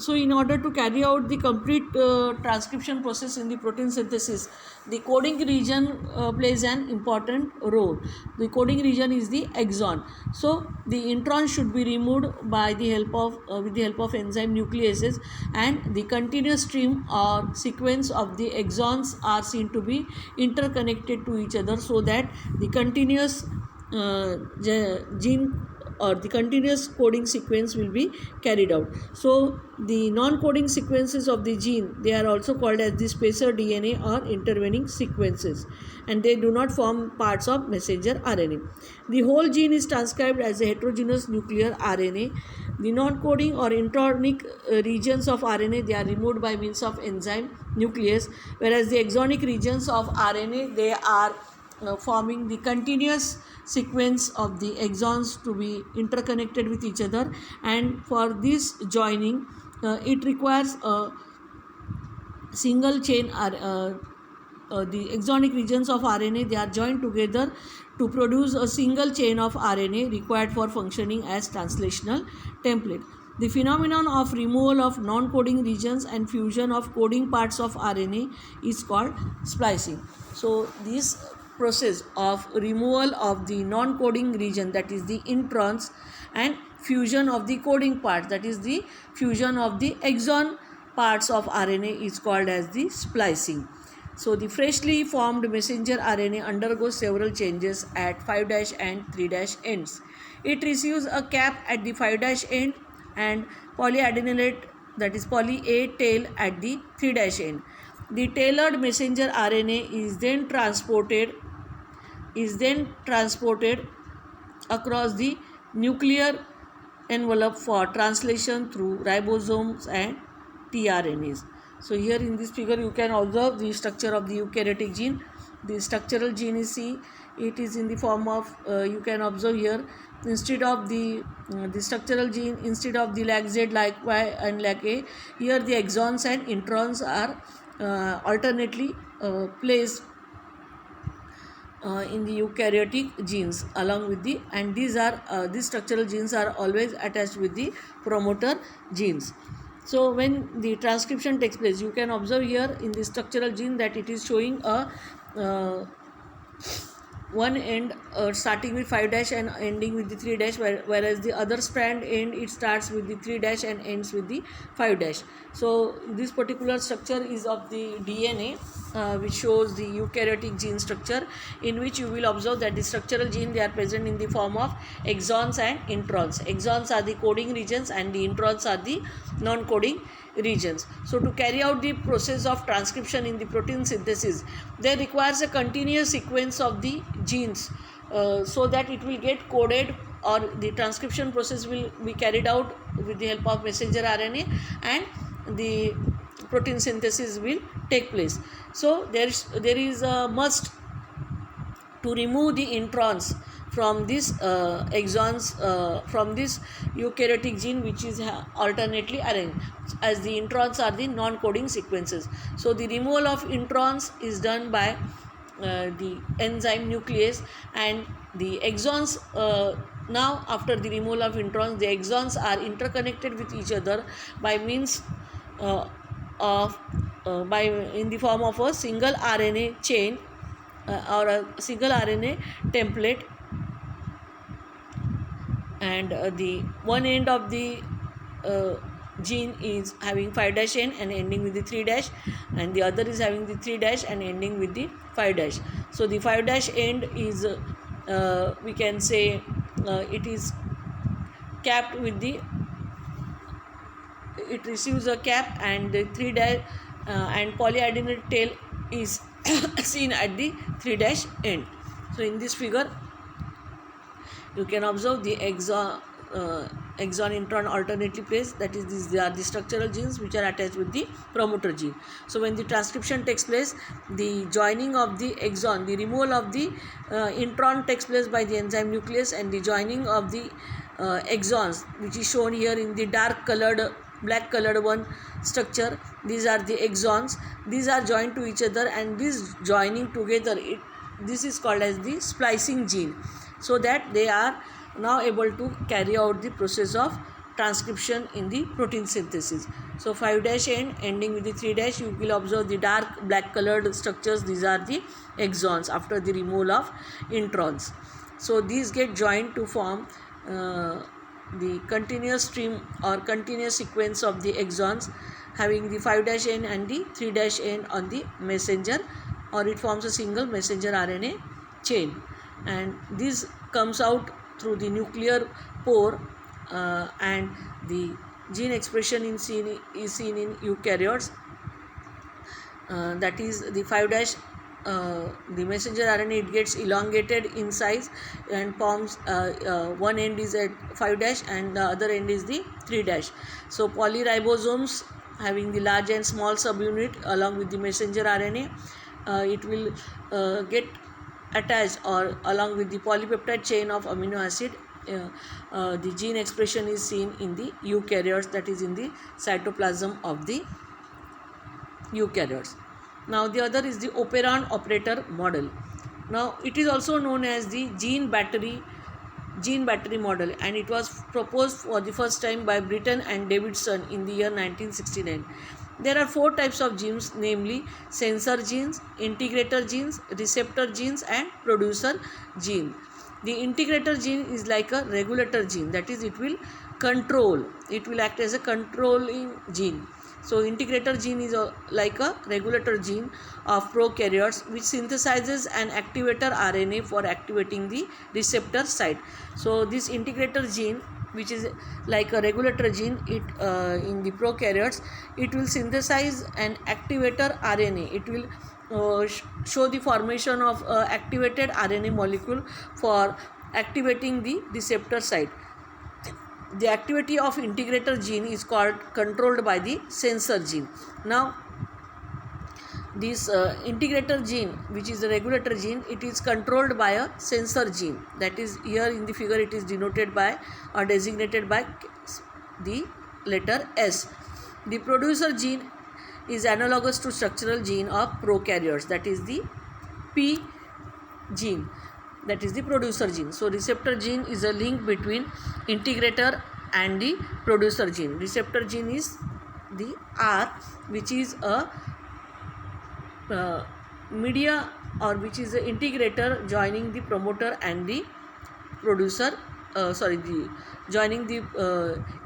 So in order to carry out the complete transcription process in the protein synthesis, the coding region plays an important role. The coding region is the exon. So the intron should be removed by the help of with the help of enzyme nucleases, and the continuous stream or sequence of the exons are seen to be interconnected to each other, so that the continuous gene or the continuous coding sequence will be carried out. So the non-coding sequences of the gene, they are also called as the spacer DNA or intervening sequences, and they do not form parts of messenger RNA. The whole gene is transcribed as a heterogeneous nuclear RNA. The non-coding or intronic regions of RNA, they are removed by means of enzyme nuclease, whereas the exonic regions of RNA, they are forming the continuous sequence of the exons to be interconnected with each other. And for this joining, it requires a single chain the exonic regions of RNA, they are joined together to produce a single chain of RNA required for functioning as translational template. The phenomenon of removal of non-coding regions and fusion of coding parts of RNA is called splicing. So this process of removal of the non-coding region, that is the introns, and fusion of the coding part, that is the fusion of the exon parts of RNA, is called as the splicing. So the freshly formed messenger RNA undergoes several changes at 5' and 3' ends. It receives a cap at the 5' end and polyadenylate, that is poly A tail, at the 3' end. The tailored messenger RNA is then transported across the nuclear envelope for translation through ribosomes and tRNAs. So here in this figure you can observe the structure of the eukaryotic gene. The structural gene is C. It is in the form of you can observe here, instead of the structural gene, instead of the lag Z, lag Y and lag A, here the exons and introns are alternately placed in the eukaryotic genes along with the, and these structural genes are always attached with the promoter genes. So when the transcription takes place, you can observe here in the structural gene that it is showing a one end starting with 5' and ending with the 3', whereas the other strand end, it starts with the 3' and ends with the 5'. So this particular structure is of the DNA, which shows the eukaryotic gene structure, in which you will observe that the structural gene, they are present in the form of exons and introns. Exons are the coding regions and the introns are the non-coding regions. So to carry out the process of transcription in the protein synthesis, there requires a continuous sequence of the genes so that it will get coded, or the transcription process will be carried out with the help of messenger RNA, and the protein synthesis will take place. So there is a must to remove the introns from this exons from this eukaryotic gene, which is alternately arranged, as the introns are the non-coding sequences. So the removal of introns is done by the enzyme nuclease, and the exons now after the removal of introns, the exons are interconnected with each other by means of in the form of a single RNA chain or a single RNA template, and the one end of the gene is having 5' end and ending with the 3', and the other is having the 3' and ending with the 5'. So the 5' end is we can say it is capped with the, it receives a cap, and the 3' and polyadenylate tail is seen at the 3' end. So in this figure you can observe the exon intron alternately placed, that is these are the structural genes which are attached with the promoter gene. So when the transcription takes place, the joining of the exon, the removal of the intron takes place by the enzyme nuclease, and the joining of the exons, which is shown here in the dark colored, black colored one structure, these are the exons. These are joined to each other, and this joining together, this is called as the splicing gene, so that they are now able to carry out the process of transcription in the protein synthesis. So 5' end ending with the 3', you will observe the dark black colored structures. These are the exons after the removal of introns. So these get joined to form the continuous stream or continuous sequence of the exons having the 5' end and the 3' end on the messenger, or it forms a single messenger RNA chain, and this comes out through the nuclear pore, and the gene expression is seen in eukaryotes. That is the 5', the messenger RNA, it gets elongated in size and forms one end is at 5' and the other end is the 3'. So polyribosomes having the large and small subunit along with the messenger RNA, it will get attached or along with the polypeptide chain of amino acid. The gene expression is seen in the eukaryotes, that is in the cytoplasm of the eukaryotes. Now the other is the operand operator model. Now it is also known as the gene battery model, and it was proposed for the first time by Britton and Davidson in the year 1969. There are 4 types of genes, namely sensor genes, integrator genes, receptor genes and producer gene. The integrator gene is like a regulator gene, that is it will act as a controlling gene. So integrator gene is like a regulator gene of prokaryotes, which synthesizes an activator RNA for activating the receptor site. So this integrator gene, which is like a regulator gene, it in the prokaryotes, it will synthesize an activator RNA. It will show the formation of activated RNA molecule for activating the receptor site. The activity of integrator gene is controlled by the sensor gene. Now this integrator gene, which is a regulator gene, it is controlled by a sensor gene, that is here in the figure it is denoted by or designated by the letter S. The producer gene is analogous to structural gene of prokaryotes, that is the P gene, that is the producer gene. So receptor gene is a link between integrator and the producer gene. Receptor gene is the R, which is a media, or which is the integrator joining the promoter and the producer, joining the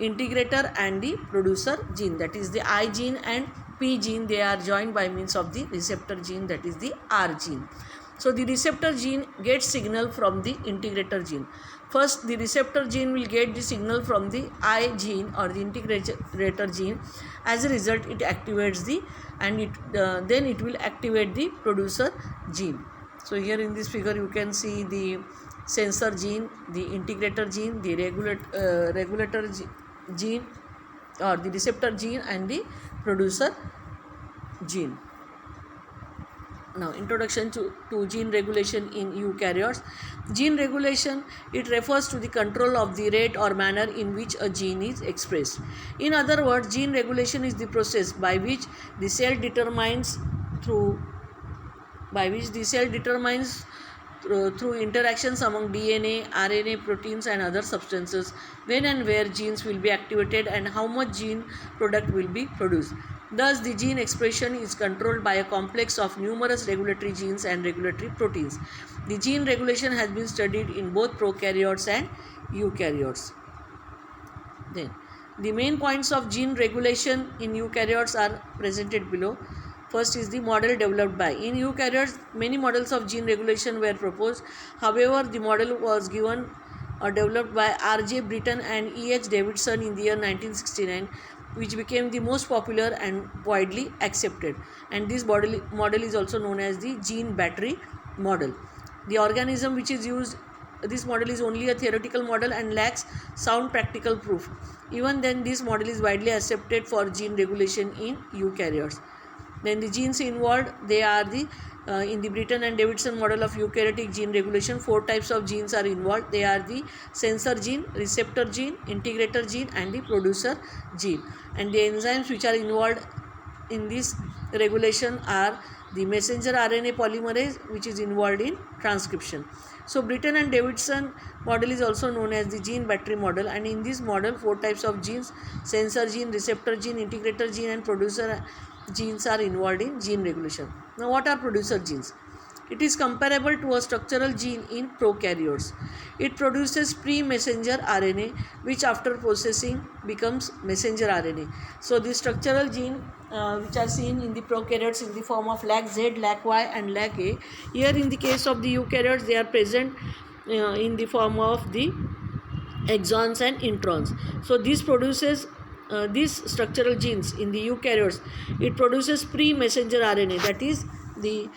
integrator and the producer gene, that is the I gene and P gene. They are joined by means of the receptor gene, that is the R gene. So the receptor gene gets signal from the integrator gene. First, the receptor gene will get the signal from the I gene or the integrator gene. As a result, it activates the, and it then it will activate the producer gene. So here in this figure you can see the sensor gene, the integrator gene, the regulator gene or the receptor gene and the producer gene. Now introduction to gene regulation in eukaryotes. Gene regulation, it refers to the control of the rate or manner in which a gene is expressed. In other words, gene regulation is the process by which the cell determines through interactions among DNA, RNA, proteins and other substances when and where genes will be activated and how much gene product will be produced. Thus, the gene expression is controlled by a complex of numerous regulatory genes and regulatory proteins. The gene regulation has been studied in both prokaryotes and eukaryotes. Then, the main points of gene regulation in eukaryotes are presented below. First is the model developed by. In eukaryotes, many models of gene regulation were proposed. However, the model was given or developed by R.J. Britton and E.H. Davidson in the year 1969, which became the most popular and widely accepted. And this model is also known as the gene battery model. The organism which is used, this model is only a theoretical model and lacks sound practical proof. Even then, this model is widely accepted for gene regulation in eukaryotes. Then the genes involved, they are the in the Britton and Davidson model of eukaryotic gene regulation, 4 types of genes are involved. They are the sensor gene, receptor gene, integrator gene and the producer gene. And the enzymes which are involved in this regulation are the messenger RNA polymerase which is involved in transcription. So Britton and Davidson model is also known as the gene battery model, and in this model 4 types of genes, sensor gene, receptor gene, integrator gene and producer genes are involved in gene regulation. Now what are producer genes? It is comparable to a structural gene in prokaryotes. It produces pre-messenger RNA which after processing becomes messenger RNA. So the structural gene which are seen in the prokaryotes in the form of LAC-Z, LAC-Y and LAC-A. Here in the case of the eukaryotes they are present in the form of the exons and introns. So this produces these structural genes in the eukaryotes. It produces pre-messenger RNA, that is the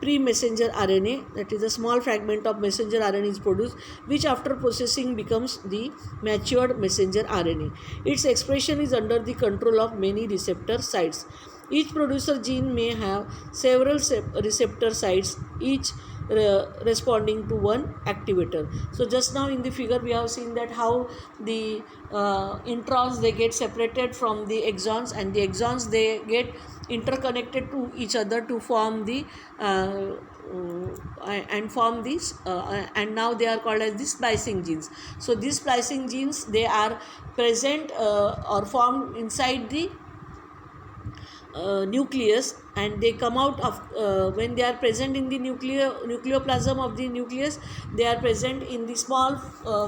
pre-messenger RNA, that is a small fragment of messenger RNA is produced which after processing becomes the matured messenger RNA. Its expression is under the control of many receptor sites. Each producer gene may have several receptor sites, each responding to one activator. So just now in the figure we have seen that how the introns they get separated from the exons, and the exons they get interconnected to each other to form the and now they are called as the splicing genes. So these splicing genes they are present or formed inside the nucleus, and they come out of when they are present in the nucleoplasm of the nucleus, they are present in the small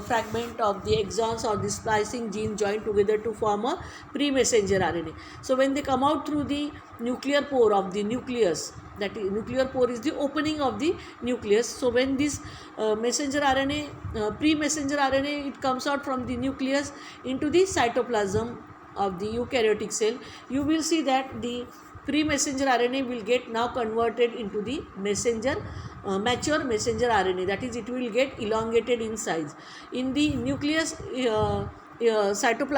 fragment of the exons or the splicing gene joined together to form a pre-messenger RNA. So when they come out through the nuclear pore of the nucleus, that is, nuclear pore is the opening of the nucleus. So when this messenger RNA, pre-messenger RNA, it comes out from the nucleus into the cytoplasm of the eukaryotic cell, you will see that the pre-messenger RNA will get now converted into the messenger mature messenger RNA, that is it will get elongated in size. In the nucleus cytoplasm